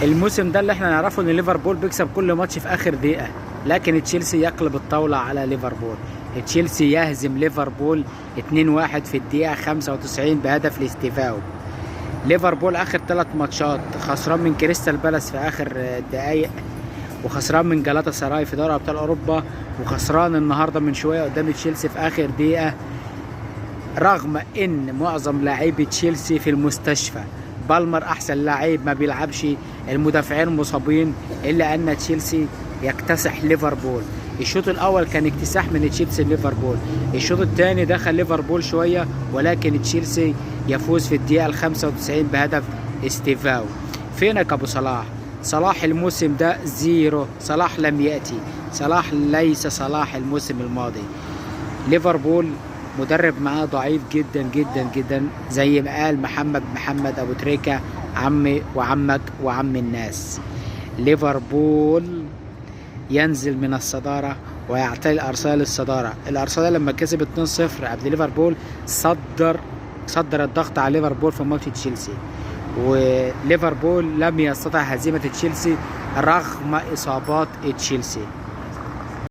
الموسم ده اللي احنا نعرفه ان ليفربول بيكسب كل ماتش في اخر دقيقة، لكن تشيلسي يقلب الطاولة على ليفربول. تشيلسي يهزم ليفربول 2-1 في الدقيقة 95 بهدف لاستيفاو. ليفربول اخر 3 ماتشات خسران من كريستال بالاس في اخر دقايق، وخسران من جالاتا سراي في دوري ابطال اوروبا، وخسران النهارده من شوية قدام تشيلسي في اخر دقيقة، رغم ان معظم لاعبي تشيلسي في المستشفى. بالمر احسن لاعب ما بيلعبش، المدافعين مصابين، الا ان تشيلسي يكتسح ليفربول. الشوط الاول كان اكتساح من تشيلسي ليفربول، الشوط الثاني دخل ليفربول شويه، ولكن تشيلسي يفوز في الدقيقه 95 بهدف استيفاو. فينك ابو صلاح؟ صلاح الموسم ده زيرو، صلاح لم ياتي، صلاح ليس صلاح الموسم الماضي. ليفربول مدرب معاه ضعيف جدا جدا جدا، زي ما قال محمد ابو تريكة، عمي وعمك وعم الناس. ليفربول ينزل من الصدارة ويعتلي الأرسنال الصدارة. الأرسنال لما كسب 2-0 قبل ليفربول صدر الضغط على ليفربول في ماتش تشيلسي، وليفربول لم يستطع هزيمة تشيلسي رغم إصابات تشيلسي.